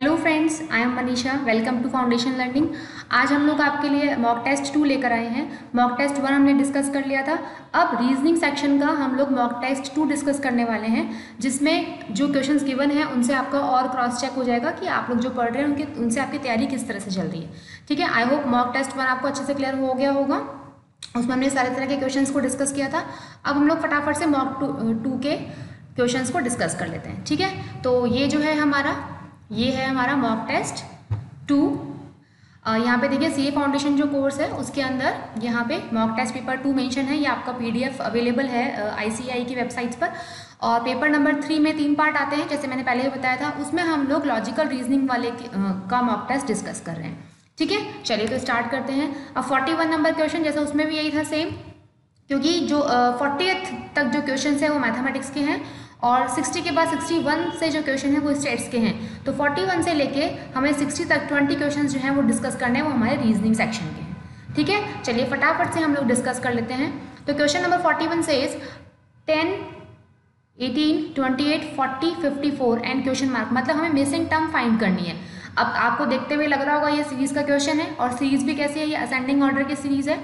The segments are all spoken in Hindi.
Hello friends, I am Manisha. Welcome to foundation learning. आज हम लोग आपके लिए मॉक टेस्ट 2 लेकर आए हैं। मॉक टेस्ट 1 हमने डिस्कस कर लिया था। अब रीजनिंग सेक्शन का हम लोग मॉक टेस्ट 2 डिस्कस करने वाले हैं, जिसमें जो क्वेश्चंस गिवन हैं उनसे आपका और क्रॉस चेक हो जाएगा कि आप लोग जो पढ़ रहे हैं उनसे आपकी तैयारी किस तरह से चल रही है। ठीक है, आई होप मॉक टेस्ट 1 आपको अच्छे से क्लियर हो गया होगा। उसमें हमने सारे तरह के क्वेश्चंस को डिस्कस किया था। अब हम लोग फटाफट से मॉक 2 के क्वेश्चंस को डिस्कस कर लेते हैं। ठीक है, तो ये है हमारा मॉक टेस्ट 2। यहाँ पे देखिए सीए फाउंडेशन जो कोर्स है उसके अंदर यहाँ पे मॉक टेस्ट पेपर 2 मेंशन है। ये आपका पीडीएफ अवेलेबल है आईसीएआई की वेबसाइट्स पर। और पेपर नंबर 3 में 3 पार्ट आते हैं, जैसे मैंने पहले ही बताया था। उसमें हम लोग लॉजिकल रीजनिंग वाले का मॉक टेस्ट डिस्कस कर रहे हैं। ठीक है, चलिए तो स्टार्ट करते हैं। अब 41 नंबर क्वेश्चन, जैसे उसमें भी यही था सेम, क्योंकि जो 40th तक जो क्वेश्चन है वो मैथमेटिक्स के हैं और 60 के बाद 61 से जो क्वेश्चन है वो स्टेट्स के हैं। तो 41 से लेके हमें 60 तक 20 क्वेश्चन जो हैं वो डिस्कस करने हैं, वो हमारे रीजनिंग सेक्शन के हैं। ठीक है, चलिए फटाफट से हम लोग डिस्कस कर लेते हैं। तो क्वेश्चन नंबर 41 से 10, 18, 28, 40, 54 एंड क्वेश्चन मार्क, मतलब हमें मिसिंग टर्म फाइंड करनी है। अब आपको देखते हुए लग रहा होगा ये सीरीज का क्वेश्चन है, और सीरीज भी कैसी है, ये असेंडिंग ऑर्डर की सीरीज है।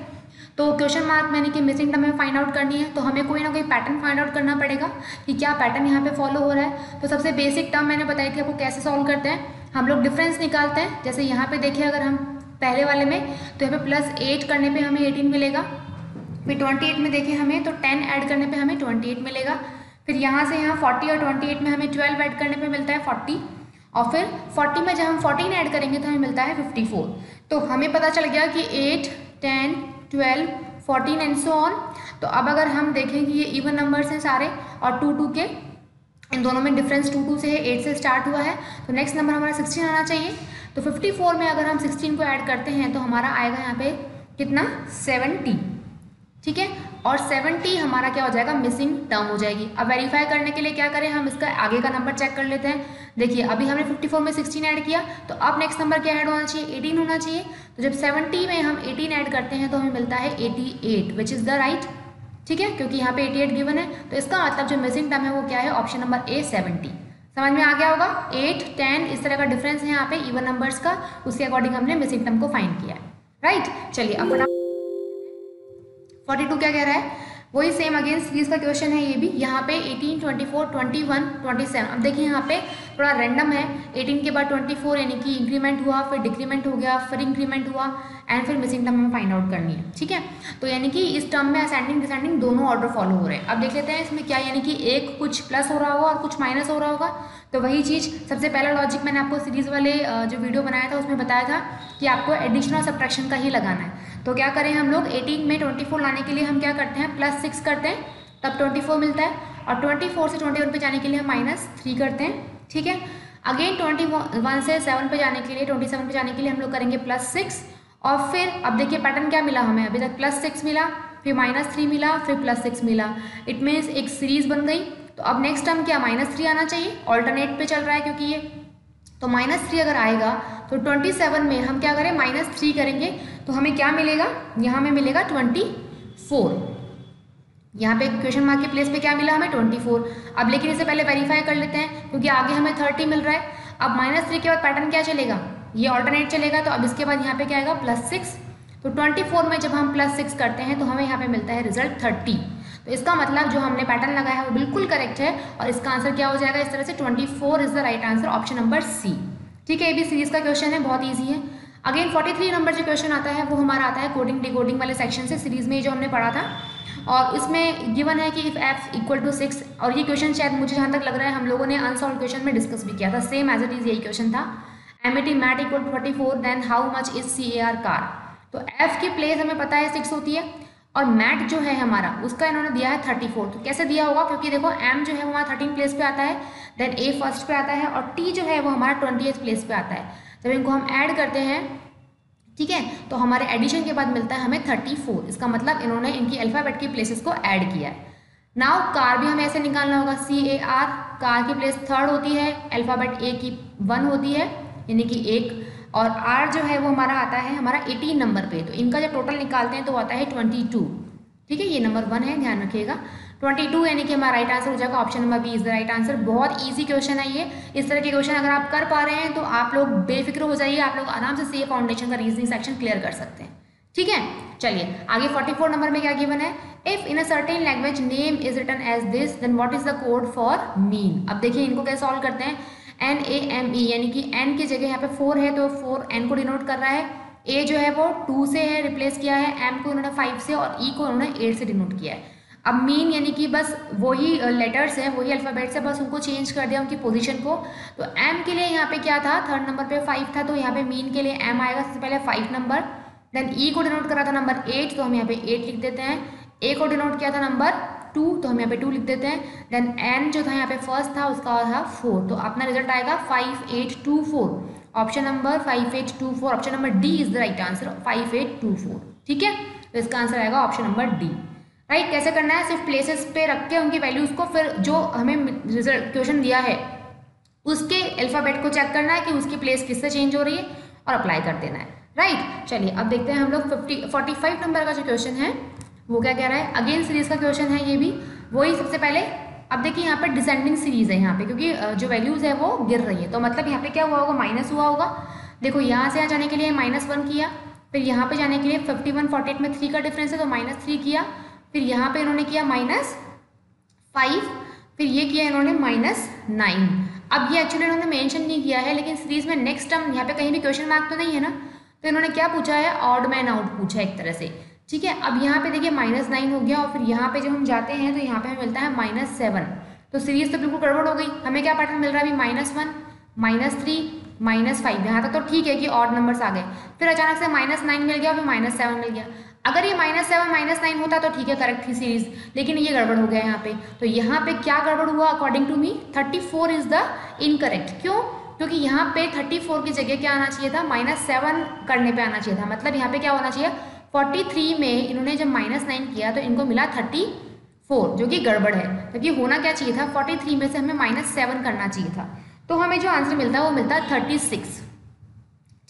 तो क्वेश्चन मार्क यानी कि मिसिंग टर्म हमें फाइंड आउट करनी है, तो हमें कोई ना कोई पैटर्न फाइंड आउट करना पड़ेगा कि क्या पैटर्न यहाँ पे फॉलो हो रहा है। तो सबसे बेसिक टर्म मैंने बताई थी आपको कैसे सॉल्व करते हैं। हम लोग डिफरेंस निकालते हैं। जैसे यहाँ पे देखिए, अगर हम पहले वाले में, तो यहाँ पे +8 करने पे हमें 18 मिलेगा। फिर 28 में देखिए हमें, तो 10 ऐड करने पे हमें 28 मिलेगा। फिर यहाँ से यहाँ 40 और 28 में हमें 12 ऐड करने पे मिलता है 40। और फिर 40 में जब हम 14 ऐड करेंगे तो हमें मिलता है 54। तो हमें पता चल गया कि 8, 10, 12, 14 एंड सो ऑन। तो अब अगर हम देखें कि ये इवन नंबर्स हैं सारे, और 2 2 के इन दोनों में डिफरेंस 2 2 से है, 8 से स्टार्ट हुआ है, तो नेक्स्ट नंबर हमारा 16 आना चाहिए। तो 54 में अगर हम 16 को ऐड करते हैं तो हमारा आएगा यहाँ पे कितना, 70। ठीक है, और 70 हमारा क्या हो जाएगा, मिसिंग टर्म हो जाएगी। अब वेरीफाई करने के लिए क्या करें, हम इसका आगे का नंबर चेक कर लेते हैं। देखिए अभी हमने 54 में 16 ऐड किया, तो अब नेक्स्ट नंबर क्या ऐड होना चाहिए, 18 होना चाहिए। तो जब 70 में हम 18 ऐड करते हैं तो हमें मिलता है 88, विच इज़ द राइट। ठीक है, क्योंकि यहाँ पे 88 गिवन है, तो इसका मतलब जो मिसिंग टर्म है वो क्या है, ऑप्शन नंबर ए 70। समझ में आ गया होगा। 8, 10 इस तरह का डिफरेंस है यहाँ पे इवन नंबर्स का, उसके अकॉर्डिंग हमने मिसिंग टर्म को फाइंड किया है। राइट, चलिए अब 42 क्या कह रहा है, वही सेम अगेन सीरीज का क्वेश्चन है। ये भी यहाँ पे 18, 24, 21, 27। अब देखिए यहाँ पे थोड़ा रैंडम है। 18 के बाद 24 यानी कि इंक्रीमेंट हुआ, फिर डिक्रीमेंट हो गया, फिर इंक्रीमेंट हुआ, एंड फिर मिसिंग टर्म हमें फाइंड आउट करनी है। ठीक है, तो यानी कि इस टर्म में असेंडिंग डिसेंडिंग दोनों ऑर्डर फॉलो हो रहे हैं। अब देख लेते हैं इसमें क्या, यानी कि एक कुछ प्लस हो रहा होगा और कुछ माइनस हो रहा होगा। तो वही चीज़, सबसे पहला लॉजिक मैंने आपको सीरीज वाले जो वीडियो बनाया था उसमें बताया था कि आपको एडिशन और सब्ट्रैक्शन का ही लगाना है। तो क्या करें हम लोग, 18 में 24 लाने के लिए हम क्या करते हैं, +6 करते हैं, तब 24 मिलता है। और 24 से 21 पे जाने के लिए हम -3 करते हैं। ठीक है, अगेन 21 से 7 पे जाने के लिए, 27 पे जाने के लिए हम लोग करेंगे +6। और फिर अब देखिए पैटर्न क्या मिला हमें, अभी तक +6 मिला, फिर -3 मिला, फिर +6 मिला। इट मीन्स एक सीरीज बन गई। तो अब नेक्स्ट टर्म क्या, -3 आना चाहिए, ऑल्टरनेट पे चल रहा है क्योंकि ये। तो -3 अगर आएगा तो 27 में हम क्या करें, -3 करेंगे, तो हमें क्या मिलेगा, यहाँ में मिलेगा 24। यहाँ पे क्वेश्चन मार्क के प्लेस पे क्या मिला हमें, 24। अब लेकिन इसे पहले वेरीफाई कर लेते हैं, क्योंकि आगे हमें 30 मिल रहा है। अब -3 के बाद पैटर्न क्या चलेगा, ये ऑल्टरनेट चलेगा। तो अब इसके बाद यहाँ पे क्या आएगा, +6। तो 24 में जब हम +6 करते हैं तो हमें यहाँ पे मिलता है रिजल्ट 30। तो इसका मतलब जो हमने पैटर्न लगाया है वो बिल्कुल करेक्ट है, और इसका आंसर क्या हो जाएगा, इस तरह से 24 is the right answer, option number C. ठीक है, ये भी सीरीज का क्वेश्चन है, बहुत ईजी है। अगेन 43 नंबर जो क्वेश्चन आता है वो हमारा आता है कोडिंग डिकोडिंग वाले सेक्शन से, सीरीज में जो हमने पढ़ा था। और इसमें गिवन है कि इफ f = 6, और ये क्वेश्चन शायद मुझे जहाँ तक लग रहा है हम लोगों ने अनसॉल्व क्वेश्चन में डिस्कस भी किया था, सेम एज इट इज यही क्वेश्चन था। Amity mat = 44, then how much is CAR car. तो f की प्लेस हमें पता है 6 होती है, और मैट जो है हमारा उसका इन्होंने दिया है 34। तो कैसे दिया होगा, क्योंकि देखो m जो है वो हमारा 13 प्लेस पे आता है, देन a फर्स्ट पे आता है, और t जो है वो हमारा 20th प्लेस पे आता है। जब इनको हम ऐड करते हैं, ठीक है, तो हमारे एडिशन के बाद मिलता है हमें 34। इसका मतलब इन्होंने इनकी अल्फ़ाबेट की प्लेसेस को ऐड किया है। नाउ कार भी हमें ऐसे निकालना होगा, CAR, कार की प्लेस 3rd होती है, अल्फ़ाबेट A की 1 होती है, यानी कि 1, और R जो है वो हमारा आता है हमारा 18 नंबर पे। तो इनका जब टोटल निकालते हैं तो आता है 22। ठीक है, ये नंबर 1 है, ध्यान रखिएगा। 22 यानी कि हमारा राइट आंसर हो जाएगा option number B is the right answer. बहुत ईजी क्वेश्चन है ये। इस तरह के क्वेश्चन अगर आप कर पा रहे हैं तो आप लोग बेफिक्र हो जाइए, आप लोग आराम से सीए फाउंडेशन का रीजनिंग सेक्शन क्लियर कर सकते हैं। ठीक है, चलिए आगे 44 नंबर में क्या गिवन है, if in a certain language name is written as this then what is the code for mean. अब देखिए इनको कैसे सॉल्व करते हैं, NAME यानी कि n की जगह यहाँ पे 4 है तो 4 n को डिनोट कर रहा है, a जो है वो 2 से है रिप्लेस किया है, m को उन्होंने 5 से और e को उन्होंने 8 से डिनोट किया है। अब मीन यानी कि बस वही लेटर्स हैं, वही अल्फ़ाबेट्स है, बस उनको चेंज कर दिया उनकी पोजीशन को। तो m के लिए यहाँ पे क्या था, थर्ड नंबर पे 5 था, तो यहाँ पे मीन के लिए m आएगा सबसे पहले 5 नंबर। देन e को डिनोट करा था नंबर 8 तो हम यहाँ पे 8 लिख देते हैं, a को डिनोट किया था नंबर 2 तो हम यहाँ पे 2 लिख देते हैं। देन n जो था यहाँ पे फर्स्ट था उसका था 4, तो अपना रिजल्ट आएगा 5824, option number 5824, option number D is the right answer 5824। ठीक है, तो इसका आंसर आएगा ऑप्शन नंबर डी। राइट, कैसे करना है, सिर्फ प्लेसेस पे रख के उनकी वैल्यूज को फिर जो हमें रिजल्ट क्वेश्चन दिया है उसके अल्फाबेट को चेक करना है कि उसकी प्लेस किससे चेंज हो रही है और अप्लाई कर देना है। राइट, चलिए अब देखते हैं हम लोग 45 नंबर का जो क्वेश्चन है वो क्या कह रहा है, अगेन सीरीज का क्वेश्चन है ये भी। वही सबसे पहले अब देखिए यहाँ पे डिसेंडिंग सीरीज है यहाँ पे, क्योंकि जो वैल्यूज है वो गिर रही है, तो मतलब यहाँ पे क्या हुआ होगा, माइनस हुआ होगा। देखो यहाँ से यहाँ जाने के लिए -1 किया, फिर यहाँ पे जाने के लिए 51 48 में 3 का डिफरेंस है तो -3 किया, फिर यहाँ पे इन्होंने किया -5, फिर ये किया इन्होंने -9। अब ये एक्चुअली इन्होंने मेंशन नहीं किया है, लेकिन सीरीज में नेक्स्ट टर्म यहाँ पे कहीं भी क्वेश्चन मार्क तो नहीं है ना, तो इन्होंने क्या पूछा है, ऑड मैन आउट पूछा है एक तरह से। ठीक है, अब यहाँ पे देखिए -9 हो गया और फिर यहाँ पे जब हम जाते हैं तो यहाँ पे हमें मिलता है -7, तो सीरीज तो बिल्कुल गड़बड़ हो गई। हमें क्या पैटर्न मिल रहा है अभी, -1 -3 -5, यहाँ तक तो ठीक है कि ऑड नंबर्स आ गए, फिर अचानक से -9 मिल गया, फिर -7 मिल गया। अगर ये -7 -9 होता तो ठीक है, करेक्ट थी सीरीज, लेकिन ये गड़बड़ हो गया यहाँ पे। तो यहाँ पे क्या गड़बड़ हुआ, according to me 34 is the incorrect. क्यों, क्योंकि यहाँ पे 34 की जगह क्या आना चाहिए था, -7 करने पे आना चाहिए था। मतलब यहाँ पे क्या होना चाहिए, 43 में इन्होंने जब -9 किया तो इनको मिला 34, जो कि गड़बड़ है, क्योंकि होना क्या चाहिए था, 43 में से हमें -7 करना चाहिए था, तो हमें जो आंसर मिलता है वो मिलता है 36।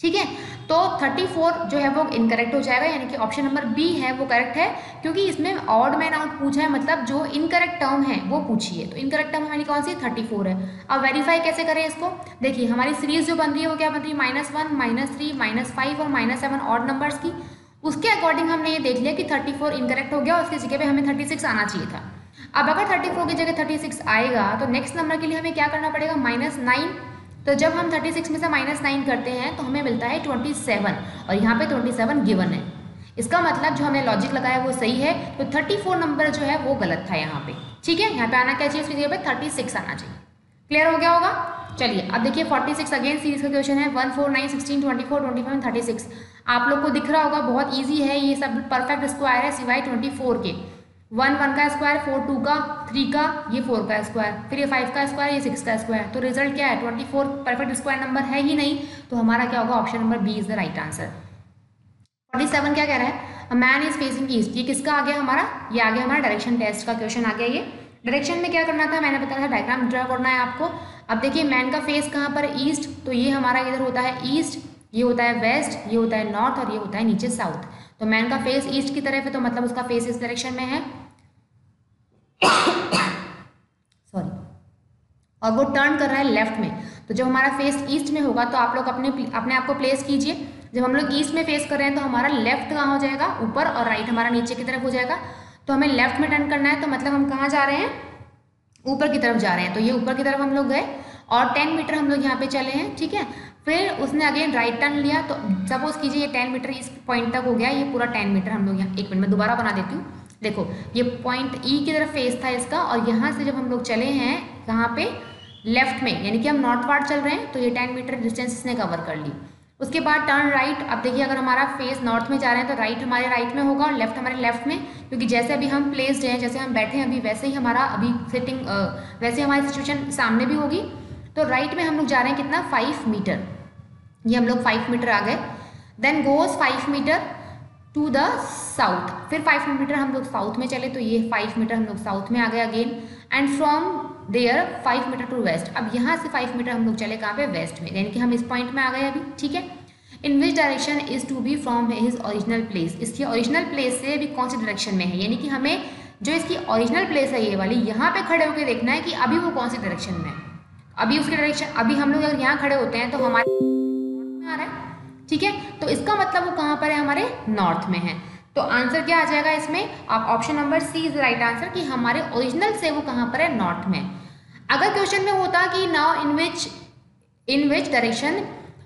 ठीक है, तो 34 जो है वो इनकरेक्ट हो जाएगा, यानी कि ऑप्शन नंबर बी है वो करेक्ट है, क्योंकि इसमें ऑड मैन आउट पूछा है, मतलब जो इनकरेक्ट टर्म है वो पूछी है, तो इनकरेक्ट टर्म हमारी कौन सी, 34 है। अब वेरीफाई कैसे करें इसको, देखिए हमारी सीरीज जो बन रही है वो क्या बन रही है, -1 -3 -5 और -7 ऑड नंबर्स की। उसके अकॉर्डिंग हमने ये देख लिया कि 34 इनकरेक्ट हो गया, उसकी जगह पे हमें 36 आना चाहिए था। अब अगर 34 की जगह 36 आएगा तो नेक्स्ट नंबर के लिए हमें क्या करना पड़ेगा, -9, तो जब हम 36 में से -9 करते हैं तो हमें मिलता है 27, और यहाँ पे 27 गिवन है। इसका मतलब जो हमने लॉजिक लगाया वो सही है, तो 34 नंबर जो है वो गलत था यहाँ पे। ठीक है, यहाँ पे आना क्या चाहिए, उसकी जगह पे 36 आना चाहिए। क्लियर हो गया होगा। चलिए अब देखिए 46 अगेन सीरीज का क्वेश्चन है, 1 4 9 16 24 25 36। आप लोग को दिख रहा होगा बहुत ईजी है, ये सब परफेक्ट स्क्वायर है सिवाय 24 के। 1 1 का स्क्वायर, 4 2 का, 3 का, ये 4 का स्क्वायर, फिर ये 5 का स्क्वायर, ये 6 का स्क्वायर, तो रिजल्ट क्या है, 24 परफेक्ट स्क्वायर नंबर है ही नहीं, तो हमारा क्या होगा, option number B is the right answer. 47 क्या कह रहा है, a man is facing east, ये किसका आ गया हमारा, ये आ गया हमारा डायरेक्शन टेस्ट का क्वेश्चन आ गया। ये डायरेक्शन में क्या करना था, मैंने बताया था डायग्राम ड्रा करना है आपको। अब देखिए मैन का फेस कहाँ पर, ईस्ट, तो ये हमारा इधर होता है ईस्ट, ये होता है वेस्ट, ये होता है नॉर्थ और ये होता है नीचे साउथ। तो मैन का फेस ईस्ट की तरफ है तो मतलब उसका फेस इस डायरेक्शन में है सॉरी, और वो टर्न कर रहा है लेफ्ट में। तो जब हमारा फेस ईस्ट में होगा तो आप लोग अपने आप को प्लेस कीजिए, जब हम लोग ईस्ट में फेस कर रहे हैं तो हमारा लेफ्ट कहाँ हो जाएगा, ऊपर, और राइट हमारा नीचे की तरफ हो जाएगा। तो हमें लेफ्ट में टर्न करना है, तो मतलब हम कहाँ जा रहे हैं, ऊपर की तरफ जा रहे हैं। तो ये ऊपर की तरफ हम लोग गए और 10 मीटर हम लोग यहाँ पे चले हैं। ठीक है, फिर उसने अगेन राइट टर्न लिया, तो सपोज कीजिए ये 10 मीटर इस पॉइंट तक हो गया, ये पूरा 10 मीटर हम लोग यहाँ, एक मिनट में दोबारा बना देती हूँ। देखो ये पॉइंट ई की तरफ फेस था इसका, और यहाँ से जब हम लोग चले हैं कहाँ पे, लेफ्ट में, यानी कि हम नॉर्थवार्ड चल रहे हैं, तो ये 10 मीटर डिस्टेंस इसने कवर कर ली। उसके बाद टर्न राइट। अब देखिए अगर हमारा फेस नॉर्थ में जा रहे हैं तो राइट हमारे राइट में होगा और लेफ्ट हमारे लेफ्ट में, क्योंकि जैसे अभी हम प्लेस्ड हैं, जैसे हम बैठे हैं अभी, वैसे ही हमारा अभी सिटिंग वैसे हमारी सिचुएशन सामने भी होगी। तो राइट में हम लोग जा रहे हैं कितना, 5 मीटर, ये हम लोग 5 मीटर आ गए। Then goes 5 metre to the south, फिर 5 मीटर हम लोग साउथ में चले, तो ये 5 मीटर हम लोग साउथ में आ गए again. And from there 5 metre to west, अब यहाँ से 5 मीटर हम लोग चले कहाँ पे, वेस्ट में, यानी कि हम इस पॉइंट में आ गए अभी। ठीक है, in which direction is to be from his original place, इसकी ओरिजिनल प्लेस से अभी कौन सी डायरेक्शन में है, यानी कि हमें जो इसकी ओरिजिनल प्लेस है ये वाली, यहाँ पे खड़े होकर देखना है कि अभी वो कौन सी डायरेक्शन में है। अभी उसकी डायरेक्शन, अभी हम लोग अगर यहाँ खड़े होते हैं तो हमारे नॉर्थ में आ रहा है, ठीक है, तो इसका मतलब वो कहाँ पर है, हमारे नॉर्थ में है। तो आंसर क्या आ जाएगा इसमें, आप option number C is the right answer कि हमारे ओरिजिनल से वो कहाँ पर है, नॉर्थ में। अगर क्वेश्चन में होता कि नाउ इन विच डायरेक्शन,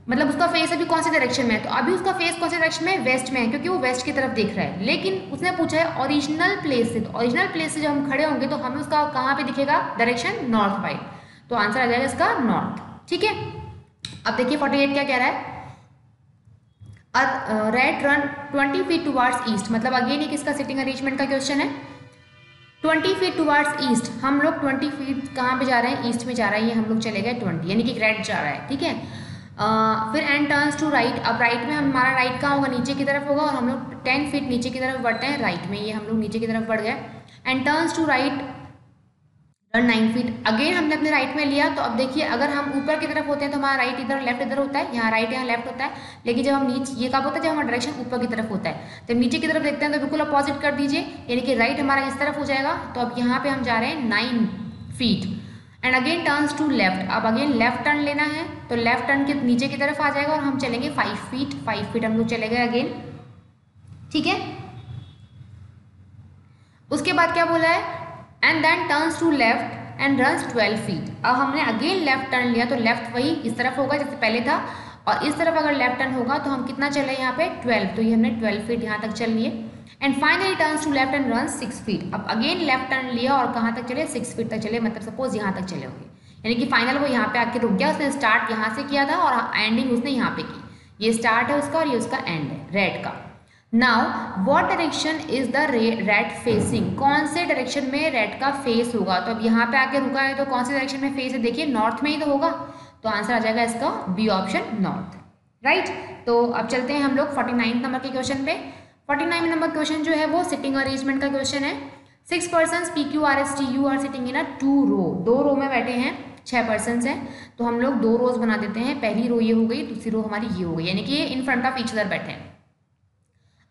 मतलब उसका फेस अभी कौन सी डायरेक्शन में है, तो अभी उसका फेस कौन सी डायरेक्शन में है, वेस्ट में है, क्योंकि वो वेस्ट की तरफ देख रहा है। लेकिन उसने पूछा है ओरिजिनल प्लेस से, तो ओरिजिनल प्लेस से जब हम खड़े होंगे तो हमें उसका कहाँ पे दिखेगा, डायरेक्शन नॉर्थ वाइड, तो आंसर आ जाएगा इसका नॉर्थ। ठीक है, अब देखिए 48 क्या कह रहा है, red run 20 feet towards east, मतलब अगेन ये किसका सिटिंग अरेंजमेंट का क्वेश्चन है। 20 फीट टुवार्ड्स ईस्ट, हम लोग 20 फीट कहाँ पे जा रहे हैं, ईस्ट में जा रहा है, ये हम लोग चले गए 20, यानी कि रेड जा रहा है। ठीक है, फिर एंड टर्न्स टू राइट, अब राइट में हमारा राइट कहाँ होगा, नीचे की तरफ होगा, और हम लोग 10 फीट नीचे की तरफ बढ़ते हैं राइट में, ये हम लोग नीचे की तरफ बढ़ गए। And turns to right run 9 feet, again हमने अपने राइट में लिया। तो अब देखिए अगर हम ऊपर की तरफ होते हैं तो हमारा राइट इधर, लेफ्ट इधर होता है, यहाँ राइट यहाँ लेफ्ट होता है। लेकिन जब हम नीचे, ये कब होता है, जब हमारा डायरेक्शन ऊपर की तरफ होता है। जब नीचे की तरफ देखते हैं तो बिल्कुल अपोजिट कर दीजिए, यानी कि राइट हमारा इस तरफ हो जाएगा। तो अब यहाँ पे हम जा रहे हैं 9 feet and again turns to left, अब अगेन लेफ्ट टर्न लेना है, तो लेफ्ट टर्न के नीचे की तरफ आ जाएगा और हम चलेंगे 5 फीट, 5 फीट हम लोग चले गए अगेन। ठीक है, उसके बाद क्या बोला है, and then turns to left and runs 12 feet, अब हमने अगेन लेफ्ट टर्न लिया, तो लेफ्ट वही इस तरफ होगा जैसे पहले था, और इस तरफ अगर लेफ्ट टर्न होगा तो हम कितना चले यहाँ पे 12, तो ये हमने 12 फीट यहाँ तक चल लिए। And finally turns to left and runs 6 feet, अब अगेन लेफ्ट टर्न लिया और कहाँ तक चले, 6 फीट तक चले, मतलब सपोज यहाँ तक चले होंगे, यानी कि फाइनल वो यहाँ पे आके रुक गया। उसने स्टार्ट यहाँ से किया था और एंडिंग उसने यहाँ पे की, ये स्टार्ट है उसका और ये उसका एंड है रेड का। Now what direction is the red facing, कौन से डायरेक्शन में रेड का फेस होगा। तो अब यहाँ पे आके रुका है तो कौन से डायरेक्शन में फेस है, देखिए नॉर्थ में ही तो होगा, तो आंसर आ जाएगा इसका बी ऑप्शन नॉर्थ, राइट। तो अब चलते हैं हम लोग 49 नंबर के क्वेश्चन पे। 49 नंबर क्वेश्चन जो है वो सिटिंग अरेंजमेंट का क्वेश्चन है। 6 persons PQRSTU are sitting in a 2 row, 2 row में बैठे हैं, 6 पर्सन्स हैं, तो हम लोग 2 रोज बना देते हैं, पहली रो ये हो गई, दूसरी रो हमारी ये हो गई, यानी कि ये in front of each other बैठे हैं।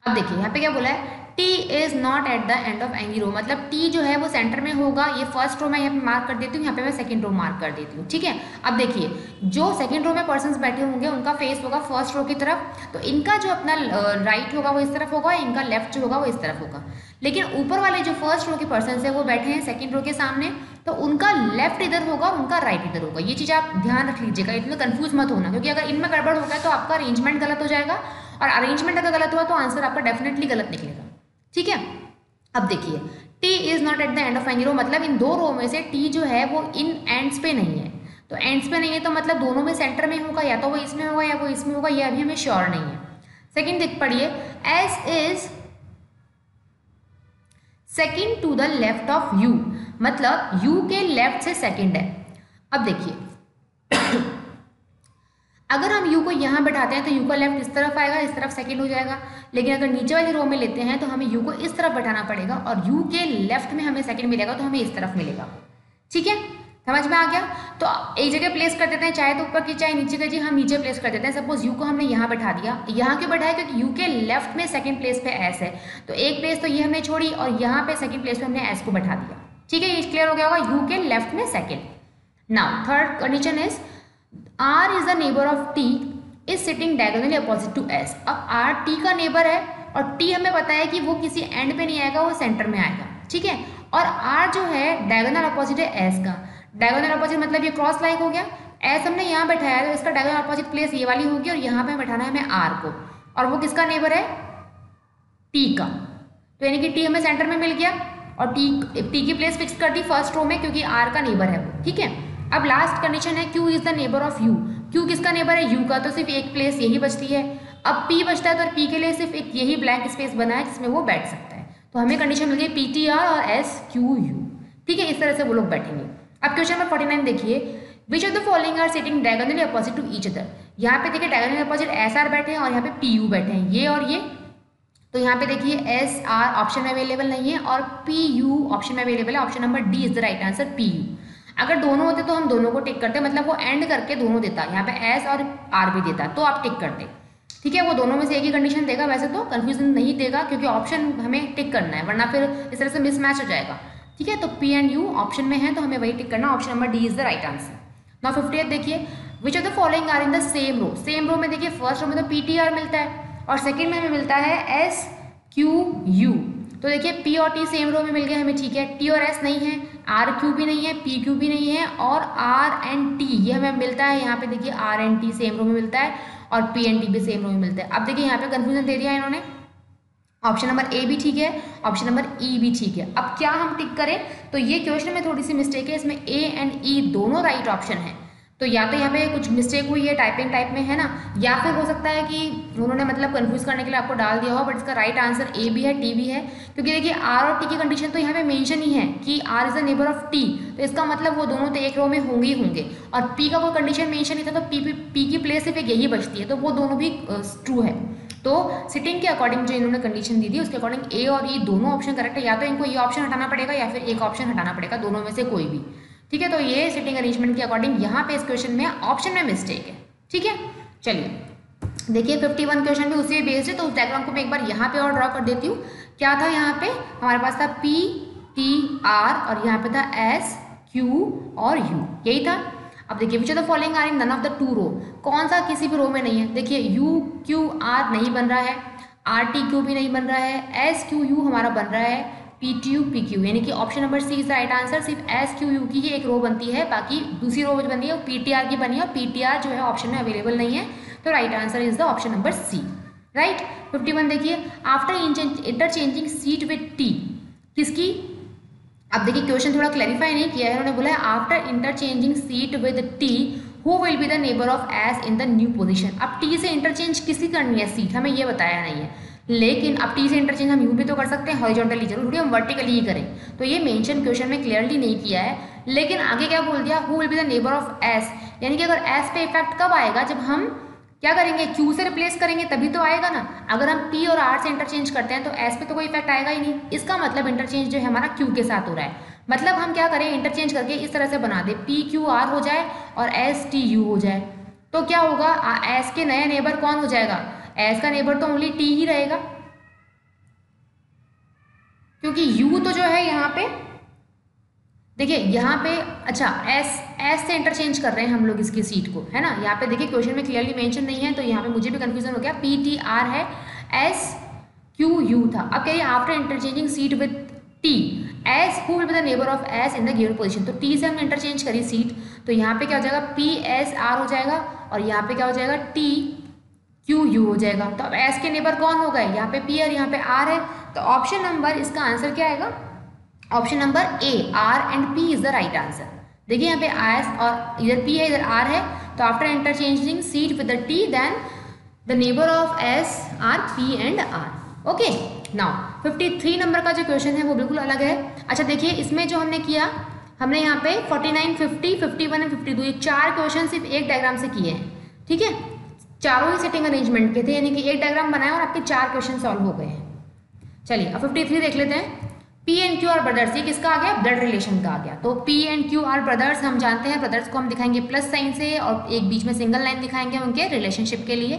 अब देखिए यहाँ पे क्या बोला है, T is not at the end of any row, मतलब T जो है वो सेंटर में होगा, ये फर्स्ट रो मैं यहाँ पे मार्क कर देती हूँ, यहाँ पे मैं सेकंड रो मार्क कर देती हूँ। ठीक है, अब देखिए जो सेकंड रो में पर्सन्स बैठे होंगे उनका फेस होगा फर्स्ट रो की तरफ, तो इनका जो अपना राइट होगा वो इस तरफ होगा, इनका लेफ्ट जो होगा वो इस तरफ होगा। लेकिन ऊपर वाले जो फर्स्ट रो के पर्सन्स है वो बैठे हैं सेकंड रो के सामने, तो उनका लेफ्ट इधर होगा, उनका राइट इधर होगा। ये चीज़ आप ध्यान रख लीजिएगा, इतने कंफ्यूज मत होना, क्योंकि अगर इनमें गड़बड़ हो गया तो आपका अरेंजमेंट गलत हो जाएगा, और अरेंजमेंट अगर गलत हुआ तो आंसर आपका डेफिनेटली गलत निकलेगा। ठीक है, अब देखिए T is not at the end of any row, मतलब इन 2 रो में से T जो है वो इन एंड्स पे नहीं है, तो एंड्स पे नहीं है तो मतलब दोनों में सेंटर में होगा, या तो वो इसमें होगा या वो इसमें होगा, ये अभी हमें श्योर नहीं है। सेकंड देख पढ़िए, S is second to the left of U, मतलब U के लेफ्ट से सेकंड है। अब देखिए अगर हम U को यहाँ बैठाते हैं तो U का लेफ्ट इस तरफ आएगा, इस तरफ सेकंड हो जाएगा, लेकिन अगर नीचे वाली रो में लेते हैं तो हमें U को इस तरफ बैठाना पड़ेगा और U के लेफ्ट में हमें सेकंड मिलेगा, तो हमें इस तरफ मिलेगा। ठीक है, समझ में आ गया। तो एक जगह प्लेस कर देते हैं, चाहे तो ऊपर की चाहे नीचे की, जी हम नीचे प्लेस कर देते हैं। सपोज U को हमने यहाँ बैठा दिया, यहाँ क्यों बैठाया, क्योंकि U के लेफ्ट में सेकंड प्लेस पे S है, तो एक प्लेस तो ये हमने छोड़ी और यहाँ पे सेकंड प्लेस पे हमने S को बैठा दिया। ठीक है, ये क्लियर हो गया होगा, U के लेफ्ट में second. Now third condition is R is the neighbour of T is sitting diagonally opposite to S। अब R T का नेबर है और T हमें पता है कि वो किसी एंड पे नहीं आएगा, वो सेंटर में आएगा। ठीक है, और R जो है डायगोनल अपोजिट है S का, डायगोनल अपोजिट मतलब ये क्रॉस लाइक हो गया, S हमने यहाँ बैठाया है तो इसका डायगोनल अपोजिट प्लेस ये वाली होगी, और यहाँ पे बैठाना है हमें R को, और वो किसका नेबर है, T का, तो यानी कि T हमें सेंटर में मिल गया और T की प्लेस फिक्स कर दी फर्स्ट रो में, क्योंकि R का नेबर है वो। ठीक है, अब लास्ट कंडीशन है Q is the neighbour of U, Q किसका नेबर है, U का, तो सिर्फ एक प्लेस यही बचती है। अब P बचता है तो P के लिए सिर्फ एक यही ब्लैंक स्पेस बना है जिसमें वो बैठ सकता है, तो हमें कंडीशन मिल गई PTR और SQU। ठीक है, इस तरह से वो लोग बैठेंगे। अब क्वेश्चन नंबर 49 देखिए, which of the following are sitting diagonally opposite to each other. यहाँ पे देखिए डायगोनली अपोजिट SR बैठे हैं और यहाँ पे PU बैठे हैं, ये और ये, तो यहाँ पे देखिए SR ऑप्शन में अवेलेबल नहीं है और PU ऑप्शन में अवेलेबल है। Option number D is the right answer, PU। अगर दोनों होते तो हम दोनों को टिक करते, मतलब वो एंड करके दोनों देता, यहाँ पे S और R भी देता, तो आप टिक करते। ठीक है, वो दोनों में से एक ही कंडीशन देगा, वैसे तो कंफ्यूजन नहीं देगा क्योंकि ऑप्शन हमें टिक करना है, वरना फिर इस तरह से मिसमैच हो जाएगा। ठीक है, तो पी एंड यू ऑप्शन में है तो हमें वही टिक करना, option number D is the right answer. Now 58 देखिए, which of the following are in the same row. Same row में देखिए फर्स्ट रो में तो पी टी आर मिलता है और सेकेंड में हमें मिलता है एस क्यू यू। तो देखिए पी और टी सेम रो में मिल गए हमें, ठीक है, टी और एस नहीं है, आर क्यू भी नहीं है, पी क्यू भी नहीं है, और आर एंड टी ये हमें मिलता है। यहाँ पे देखिए R and T same row में मिलता है और पी एंड टी भी सेम रो में मिलता है। अब देखिए यहाँ पे कंफ्यूजन दे दिया है इन्होंने, ऑप्शन नंबर ए भी ठीक है, ऑप्शन नंबर ई भी ठीक है। अब क्या हम टिक करें, तो ये क्वेश्चन में थोड़ी सी मिस्टेक है, इसमें ए एंड ई दोनों राइट ऑप्शन है, तो या तो यहाँ पे कुछ मिस्टेक हुई है टाइपिंग टाइप में, है ना, या फिर हो सकता है कि उन्होंने मतलब कंफ्यूज करने के लिए आपको डाल दिया हो, बट इसका राइट आंसर ए भी है, टी भी है, क्योंकि देखिए आर और टी की कंडीशन तो यहाँ पे मेंशन ही है कि R is the neighbour of T, तो इसका मतलब वो दोनों तो एक रो में होंगे ही होंगे, और पी का कोई कंडीशन मेंशन नहीं था, तो पी की प्लेस सिर्फ एक यही बचती है, तो वो दोनों भी ट्रू है। तो सिटिंग के अकॉर्डिंग जो इन्होंने कंडीशन दी थी उसके अकॉर्डिंग ए और ई दोनों ऑप्शन करेक्ट है, या तो इनको ये ऑप्शन हटाना पड़ेगा या फिर एक ऑप्शन हटाना पड़ेगा, दोनों में से कोई भी। ठीक है, तो ये सिटिंग अरेंजमेंट के अकॉर्डिंग यहाँ पे इस क्वेश्चन में ऑप्शन में मिस्टेक है। ठीक है, चलिए देखिए 51 क्वेश्चन भी उसी बेस्ड है, तो उस डायग्राम को मैं एक बार यहाँ पे और ड्रॉ कर देती हूँ। क्या था यहाँ पे हमारे पास था पी टी आर और यहाँ पे था एस क्यू और यू, यही था। अब देखिए which of the following are in none of the two row, कौन सा किसी भी रो में नहीं है। देखिए यू क्यू आर नहीं बन रहा है, आर टी क्यू भी नहीं बन रहा है, एस क्यू यू हमारा बन रहा है, P T U P Q, यानी कि option number C is the right answer. सिर्फ एस क्यू यू की ही एक रो बनती है, बाकी दूसरी रो जो बनी है वो पी टी आर की बनी है, और पी टी आर जो है ऑप्शन में अवेलेबल नहीं है, तो right answer is the option number C. Right, 51 देखिए, after interchanging seat with T, किसकी, अब देखिए क्वेश्चन थोड़ा क्लैरिफाई नहीं किया है, उन्होंने बोला है after interchanging seat with T who will be the neighbour of S in the new position. अब टी से इंटरचेंज किसकी करनी है सीट, हमें ये बताया नहीं है, लेकिन अब टी से इंटरचेंज हम यूं भी तो कर सकते हैं, हॉरिजॉन्टली जरूर हम वर्टिकली ही करें, तो ये मेंशन क्वेश्चन में क्लियरली नहीं किया है। लेकिन आगे क्या बोल दिया, who will be the neighbour of S, यानी कि अगर एस पे इफेक्ट कब आएगा, जब हम क्या करेंगे, क्यू से रिप्लेस करेंगे तभी तो आएगा ना। अगर हम पी और आर से इंटरचेंज करते हैं तो एस पे तो कोई इफेक्ट आएगा ही नहीं, इसका मतलब इंटरचेंज जो है हमारा क्यू के साथ हो रहा है। मतलब हम क्या करें, इंटरचेंज करके इस तरह से बना दे, पी क्यू आर हो जाए और एस टी यू हो जाए, तो क्या होगा, एस के नया नेबर कौन हो जाएगा, एस का नेबर तो ओनली टी ही रहेगा, क्योंकि यू तो जो है यहाँ पे देखिए यहाँ पे, अच्छा एस से इंटरचेंज कर रहे हैं हम लोग इसकी सीट को, है ना। यहाँ पे देखिए क्वेश्चन में क्लियरली मेंशन नहीं है, तो यहाँ पे मुझे भी कंफ्यूजन हो गया, पी टी आर है, एस क्यू यू था। अब कह रही है after interchanging seat with T S who will be the neighbour of S in the given position, तो टी से हम इंटरचेंज करी सीट, तो यहाँ पे क्या हो जाएगा, पी एस आर हो जाएगा, और यहाँ पे क्या हो जाएगा, टी क्यू यू हो जाएगा। तो अब एस के नेबर कौन हो गए, यहाँ पे पी और यहाँ पे आर है, तो ऑप्शन नंबर इसका आंसर क्या आएगा, option number A, R and P is the right answer. देखिए यहाँ पे एस और इधर पी है इधर आर है, तो after interchanging seat with the T then the neighbour of S R P and R. Okay, now 53 number का जो क्वेश्चन है वो बिल्कुल अलग है। अच्छा देखिए इसमें जो हमने किया, हमने यहाँ पे 49, 50, 51 एंड 52 ये चार क्वेश्चन सिर्फ एक डायग्राम से किए हैं। ठीक है, चारों ही सेटिंग अरेंजमेंट के थे, यानी कि एक डायग्राम बनाया और आपके चार क्वेश्चन सॉल्व हो गए हैं। चलिए अब 53 देख लेते हैं। P and Q R brothers, ये किसका आ गया, ब्लड रिलेशन का आ गया। तो P and Q R brothers, हम जानते हैं ब्रदर्स को हम दिखाएंगे प्लस साइन से, और एक बीच में सिंगल लाइन दिखाएंगे उनके रिलेशनशिप के लिए।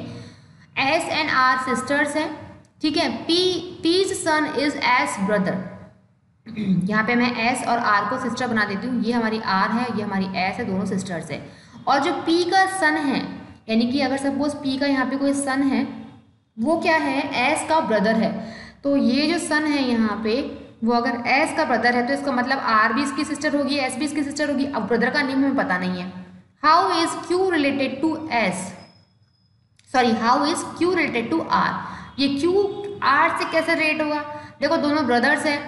एस एंड आर सिस्टर्स हैं, ठीक है। P's son is S brother, यहाँ पे मैं एस और आर को सिस्टर बना देती हूँ, ये हमारी आर है, ये हमारी एस है, दोनों सिस्टर्स है। और जो पी का सन है, यानी कि अगर सपोज पी का यहाँ पे कोई सन है, वो क्या है, एस का ब्रदर है, तो ये जो सन है यहाँ पे वो अगर एस का ब्रदर है तो इसका मतलब आर भी इसकी सिस्टर होगी, एस भी इसकी सिस्टर होगी। अब ब्रदर का नेम हमें पता नहीं है। How is Q related to S, sorry how is Q related to R, ये क्यू आर से कैसे रिलेट होगा, देखो दोनों ब्रदर्स हैं,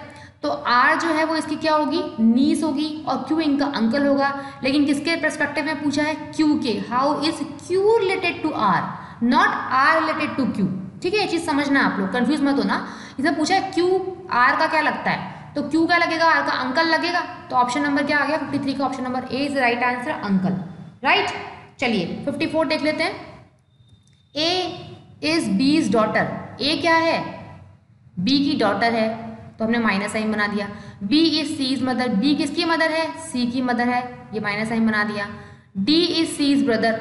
तो आर जो है वो इसकी क्या होगी, नीस होगी, और क्यू इनका अंकल होगा। लेकिन किसके पर्सपेक्टिव में पूछा है, क्यू के, how is Q related to R, not R related to Q. ठीक है, ये चीज समझना आप लोग, कंफ्यूज मत होना। इसमें पूछा है क्यू आर का क्या लगता है, तो क्यू क्या लगेगा, आर का अंकल लगेगा, तो ऑप्शन नंबर क्या आ गया 53 का option number A is right answer, uncle. Right, चलिए 54 देख लेते हैं। ए इज बीज डॉटर, ए क्या है, बी की डॉटर है, तो हमने माइनस साइन बना दिया। B is C's mother, B किसकी मदर है, सी की मदर है, ये माइनस साइन बना दिया। डी इज सीज ब्रदर,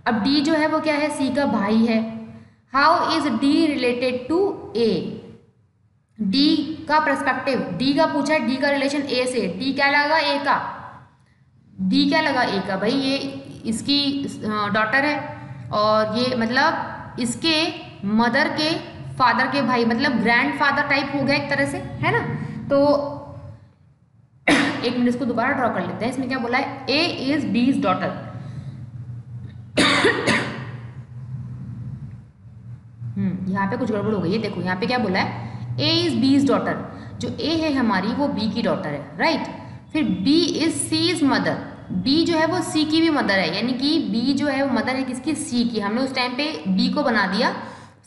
अब डी जो है वो क्या है, सी का भाई है। How is D related to A, D का पर्सपेक्टिव, डी का पूछा है, डी का रिलेशन ए से, डी क्या लगा ए का, डी क्या लगा ए का, भाई ये इसकी डॉटर है और ये मतलब इसके मदर के फादर के भाई, मतलब ग्रैंड फादर टाइप हो गया एक तरह से, है ना। तो एक मिनट इसको दोबारा ड्रॉ कर लेते हैं। इसमें क्या बोला है, ए इज डीज डॉटर, यहाँ पे कुछ गड़बड़ हो गई है, देखो यहाँ पे क्या बोला है, ए इज बीज डॉटर, जो ए है हमारी वो बी की डॉटर है, राइट। फिर B is C is mother, B जो है वो सी की भी मदर है, यानी कि बी जो है वो मदर है किसकी, सी की। हमने उस टाइम पे बी को बना दिया,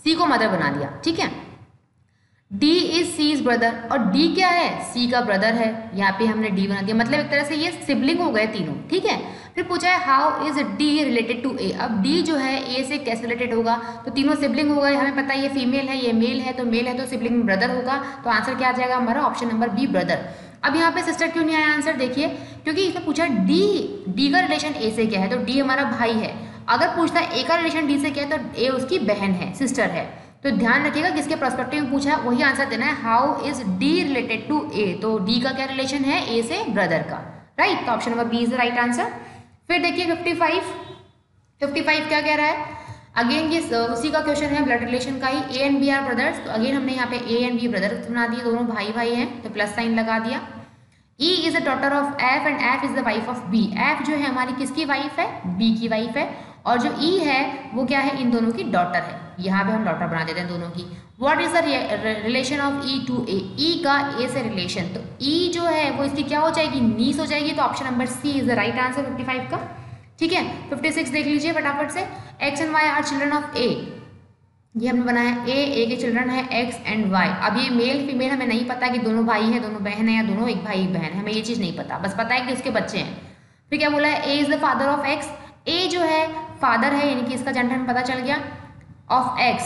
सी को मदर बना दिया, ठीक है। D is C is brother, और डी क्या है, सी का ब्रदर है, यहाँ पे हमने डी बना दिया, मतलब एक तरह से ये सिबलिंग हो गए तीनों, ठीक है। फिर पूछा है how is D related to A, अब डी जो है ए से कैसे रिलेटेड होगा, तो तीनों सिबलिंग हो गए, हमें पता है ये फीमेल है ये मेल है, तो मेल है तो सिबलिंग में ब्रदर होगा, तो आंसर क्या आ जाएगा हमारा, ऑप्शन नंबर बी ब्रदर। अब यहाँ पे सिस्टर क्यों नहीं आया आंसर, देखिए क्योंकि इसमें पूछा डी का रिलेशन ए से क्या है, तो डी हमारा भाई है। अगर पूछता है ए का रिलेशन डी से क्या है, तो ए उसकी बहन है, सिस्टर है। तो ध्यान रखिएगा किसके पर्सपेक्टिव में पूछा है वही आंसर देना है, how is D related to A, तो डी का क्या रिलेशन है, ए से ब्रदर का, राइट। तो option number B is the right answer. फिर देखिए 55 क्या कह रहा है, अगेन ये उसी का क्वेश्चन है, ब्लड रिलेशन का ही, A and B are brothers, तो अगेन हमने यहाँ पे ए एंड बी ब्रदर्स बना दिए, दोनों भाई भाई हैं, तो प्लस साइन लगा दिया। E is the daughter of F and F is the wife of B, F जो है हमारी किसकी वाइफ है, बी की वाइफ है, और जो ई है वो क्या है, इन दोनों की डॉटर है, यहाँ पे हम डॉटर बना देते हैं दोनों की। What is the relation of E to A, E का ए से रिलेशन, तो ई जो है वो इसकी क्या हो जाएगी, नीस हो जाएगी, तो option number C is the right answer 55 का, ठीक है। 56 देख लीजिए फटाफट से, X and Y are children of A, ये हमने बनाया ए के चिल्ड्रन है एक्स एंड वाई। अब ये मेल फीमेल हमें नहीं पता कि दोनों भाई हैं दोनों बहन है या दोनों एक भाई एक बहन है, हमें ये चीज़ नहीं पता, बस पता है कि उसके बच्चे हैं। फिर क्या बोला है, A is the father of X, A जो है फादर है यानी कि इसका जेंडर हमें पता चल गया, of x,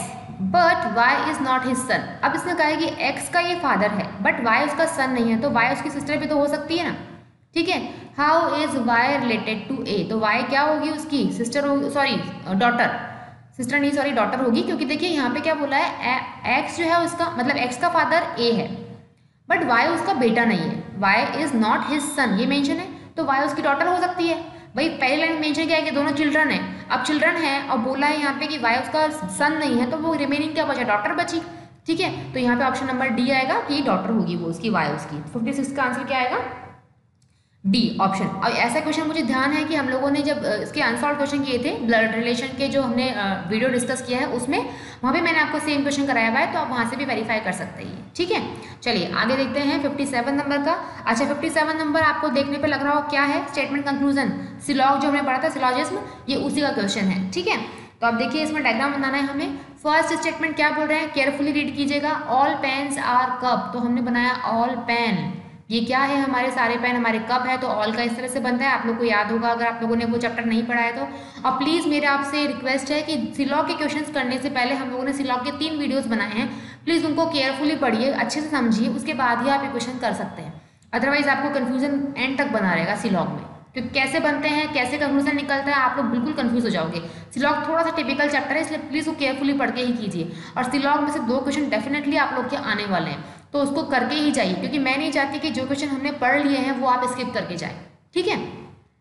but why is not his सन। अब इसने कहा है कि एक्स का ये फादर है बट वाई उसका सन नहीं है, तो वाई उसकी सिस्टर भी तो हो सकती है ना, ठीक है। How is Y related to A, तो वाई क्या होगी उसकी सिस्टर होगी, सॉरी डॉटर, सिस्टर नहीं सॉरी डॉटर होगी, क्योंकि देखिए यहाँ पे क्या बोला है, एक्स जो है उसका मतलब एक्स का फादर ए है बट वाई उसका बेटा नहीं है, Y is not his son ये मेंशन है, तो वाई उसकी डॉटर हो सकती है। भाई पहले लाइन मेंशन किया है कि दोनों चिल्ड्रन है, अब चिल्ड्रन है और बोला है यहाँ पे कि वाई उसका सन नहीं है, तो वो रिमेनिंग क्या बचा, डॉटर बची, ठीक है। तो यहाँ पे ऑप्शन नंबर डी आएगा कि डॉटर होगी वो उसकी, वाई उसकी। 56 का आंसर क्या आएगा, डी ऑप्शन। और ऐसा क्वेश्चन मुझे ध्यान है कि हम लोगों ने जब इसके अनसॉल्व क्वेश्चन किए थे ब्लड रिलेशन के, जो हमने वीडियो डिस्कस किया है उसमें, वहाँ भी मैंने आपको सेम क्वेश्चन कराया हुआ है, तो आप वहाँ से भी वेरीफाई कर सकते हैं, ठीक है। चलिए आगे देखते हैं 57 नंबर का। अच्छा 57 नंबर आपको देखने पे लग रहा हो क्या है, स्टेटमेंट कंक्लूजन, सिलॉग जो हमने पढ़ा था सिलॉजिज्म, ये उसी का क्वेश्चन है, ठीक है। तो आप देखिए इसमें डायग्राम बनाना है हमें। फर्स्ट स्टेटमेंट क्या बोल रहे हैं, केयरफुली रीड कीजिएगा, ऑल पेन्स आर कप, तो हमने बनाया ऑल पेन, ये क्या है, हमारे सारे पेन हमारे कप है, तो ऑल का इस तरह से बनता है, आप लोग को याद होगा अगर आप लोगों ने वो चैप्टर नहीं पढ़ा है तो। और प्लीज़ मेरे आपसे रिक्वेस्ट है कि सिलॉग के क्वेश्चंस करने से पहले हम लोगों ने सिलॉग के 3 वीडियोस बनाए हैं, प्लीज़ उनको केयरफुली पढ़िए, अच्छे से समझिए, उसके बाद ही आप ये क्वेश्चन कर सकते हैं, अदरवाइज आपको कन्फ्यूजन एंड तक बना रहेगा सिलॉग में, क्योंकि कैसे बनते हैं कैसे कंक्लूजन निकलता है आप लोग बिल्कुल कंफ्यूज हो जाओगे। सिलॉग थोड़ा सा टिपिकल चैप्टर है, इसलिए प्लीज़ वो केयरफुली पढ़ के ही कीजिए, और सिलॉग में से 2 क्वेश्चन डेफिनेटली आप लोग के आने वाले हैं, तो उसको करके ही जाइए, क्योंकि मैं नहीं चाहती कि जो क्वेश्चन हमने पढ़ लिए हैं वो आप स्किप करके जाएं, ठीक है।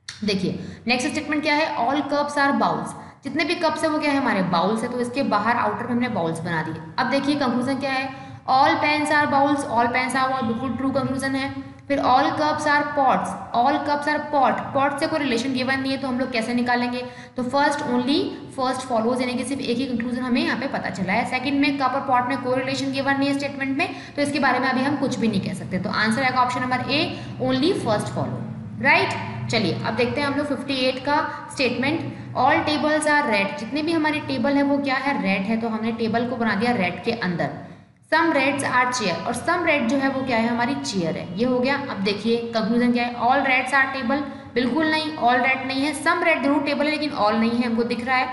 देखिए नेक्स्ट स्टेटमेंट क्या है, ऑल कप्स आर बाउल्स, जितने भी कप्स है वो क्या है हमारे बाउल्स है, तो इसके बाहर आउटर में हमने बाउल्स बना दिए। अब देखिए कंक्लूजन क्या है, all pens are bowls, all pens are bowl, बिल्कुल ट्रू कंक्लूजन है। फिर all cups are pots, all cups are pot, pot से कोई रिलेशन गिवन नहीं है तो हम लोग कैसे निकालेंगे, तो फर्स्ट ओनली फर्स्ट फॉलोज, यानी कि सिर्फ एक ही कंक्लूजन हमें यहाँ पे पता चला है। सेकंड में कप और पॉट में कोई रिलेशन गिवन नहीं है स्टेटमेंट में, तो इसके बारे में अभी हम कुछ भी नहीं कह सकते, तो आंसर आएगा option number A, only first follow, right. चलिए अब देखते हैं हम लोग 58 का statement, all tables are red, जितने भी हमारी टेबल है वो क्या है, रेड है, तो हमने टेबल को बना दिया रेड के अंदर। सम रेड्स आर चेयर, और सम रेड जो है वो क्या है हमारी चेयर है, ये हो गया। अब देखिए कंक्लूजन क्या है, ऑल रेड्स आर टेबल, बिल्कुल नहीं, ऑल रेड नहीं है, सम रेड जरूर टेबल है लेकिन ऑल नहीं है, हमको दिख रहा है।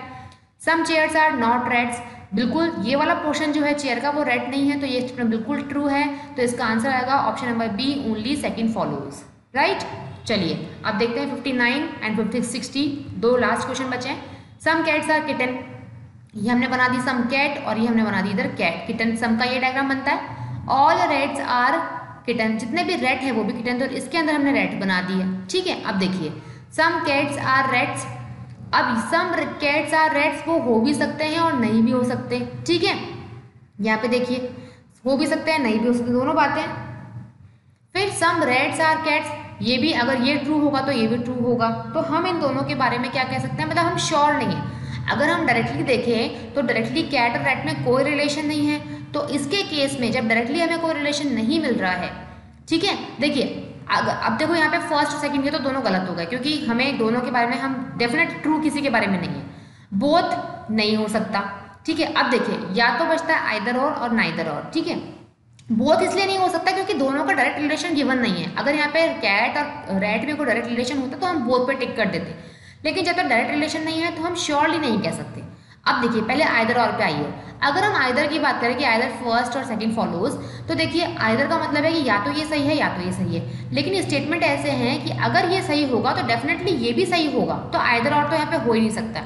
सम चेयर्स आर नॉट रेड्स, बिल्कुल ये वाला पोर्शन जो है चेयर का वो रेड नहीं है, तो ये बिल्कुल ट्रू है, तो इसका आंसर आएगा option number B, only second follows, right. चलिए अब देखते हैं 59 एंड 60, 2 लास्ट क्वेश्चन बचे हैं। सम कैट्स आर किटन, ये हमने बना दी सम कैट और ये हमने बना दी इधर कैट किटन। सम का ये डायग्राम बनता है, ऑल रेट्स आर किटन, जितने भी रेट है वो भी किटन, तो इसके अंदर हमने रेट बना दी है। ठीक है, अब देखिए सम कैट्स आर रेट्स, अब सम कैट्स आर रेट्स वो हो भी सकते हैं और नहीं भी हो सकते। ठीक है, यहाँ पे देखिए हो भी सकते हैं नहीं भी हो सकते, दोनों बातें। फिर सम रेट्स आर कैट्स, ये भी अगर ये ट्रू होगा तो ये भी ट्रू होगा, तो हम इन दोनों के बारे में क्या कह सकते हैं, मतलब हम श्योर नहीं है। अगर हम डायरेक्टली देखें तो डायरेक्टली कैट और रेट में कोई रिलेशन नहीं है, तो इसके केस में जब डायरेक्टली हमें कोई रिलेशन नहीं मिल रहा है, ठीक है, देखिए अब देखो यहाँ पे फर्स्ट और सेकंड के तो दोनों गलत हो गए, क्योंकि हमें दोनों के बारे में हम डेफिनेट ट्रू किसी के बारे में नहीं है, बोथ नहीं हो सकता। ठीक है, अब देखिए या तो बचता है आइदर और नाइदर और। ठीक है, बोथ इसलिए नहीं हो सकता क्योंकि दोनों का डायरेक्ट रिलेशन गिवन नहीं है। अगर यहाँ पे कैट और रेट में कोई डायरेक्ट रिलेशन होता तो हम बोथ पे टिक कर देते, लेकिन जब तक डायरेक्ट रिलेशन नहीं है तो हम श्योरली नहीं कह सकते। अब देखिए पहले आइदर और पे आइए। अगर हम आइदर की बात करें कि आइदर फर्स्ट और सेकंड फॉलोज, तो देखिए आइदर का मतलब है कि या तो ये सही है या तो ये सही है, लेकिन स्टेटमेंट ऐसे हैं कि अगर ये सही होगा तो डेफिनेटली ये भी सही होगा, तो आइदर और तो यहाँ पे हो ही नहीं सकता।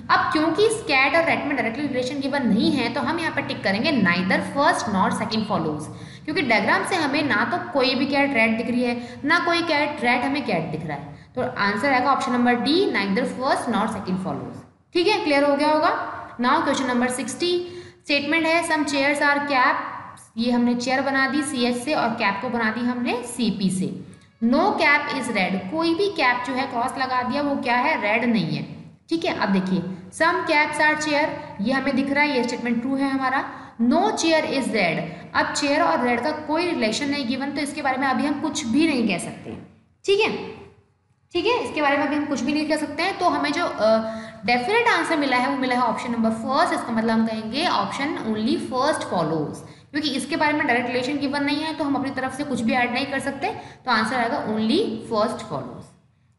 अब क्योंकि इस कैट और रेट में डायरेक्टली रिलेशन गिवन नहीं है तो हम यहाँ पर टिक करेंगे neither first nor second follows, क्योंकि डायग्राम से हमें ना तो कोई भी कैट रेट दिख रही है ना कोई कैट रेट हमें कैट दिख रहा है, तो आंसर आएगा option number D, neither first nor second follows. ठीक है, क्लियर हो गया होगा। नाउ क्वेश्चन नंबर 60, स्टेटमेंट है सम चेयर्स आर कैप, ये हमने चेयर बना दी CH से और कैप को बना दी हमने CP से। नो कैप इज रेड, कोई भी कैप जो है क्रॉस लगा दिया वो क्या है, रेड नहीं है। ठीक है, अब देखिए सम कैप्स आर चेयर, ये हमें दिख रहा है, ये स्टेटमेंट ट्रू है हमारा। नो चेयर इज रेड, अब चेयर और रेड का कोई रिलेशन नहीं गिवन, तो इसके बारे में अभी हम कुछ भी नहीं कह सकते। ठीक है, ठीक है, इसके बारे में अभी हम कुछ भी नहीं कह सकते हैं, तो हमें जो डेफिनेट आंसर मिला है वो मिला है ऑप्शन नंबर फर्स्ट। इसका मतलब हम कहेंगे ऑप्शन ओनली फर्स्ट फॉलोज, क्योंकि इसके बारे में डायरेक्ट रिलेशन गिवन नहीं है तो हम अपनी तरफ से कुछ भी ऐड नहीं कर सकते, तो आंसर आएगा ओनली फर्स्ट फॉलोज।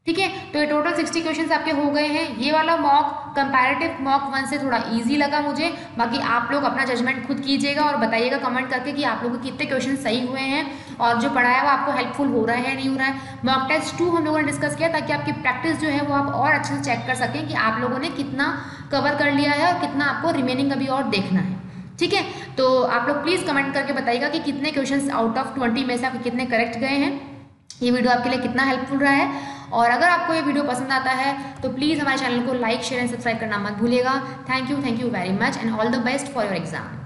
ठीक है, तो ये टोटल 60 क्वेश्चंस आपके हो गए हैं। ये वाला मॉक कंपैरेटिव मॉक 1 से थोड़ा इजी लगा मुझे, बाकी आप लोग अपना जजमेंट खुद कीजिएगा और बताइएगा कमेंट करके कि आप लोगों के कितने क्वेश्चन सही हुए हैं और जो पढ़ाया वो आपको हेल्पफुल हो रहा है नहीं हो रहा है। मॉक टेस्ट 2 हम लोगों ने डिस्कस किया ताकि आपकी प्रैक्टिस जो है वो आप और अच्छे से चेक कर सकें कि आप लोगों ने कितना कवर कर लिया है और कितना आपको रिमेनिंग अभी और देखना है। ठीक है, तो आप लोग प्लीज़ कमेंट करके बताइएगा कि कितने क्वेश्चन आउट ऑफ 20 में से आपके कितने करेक्ट गए हैं, ये वीडियो आपके लिए कितना हेल्पफुल रहा है। और अगर आपको ये वीडियो पसंद आता है तो प्लीज़ हमारे चैनल को लाइक शेयर एंड सब्सक्राइब करना मत भूलिएगा। Thank you very much and all the best for your exam.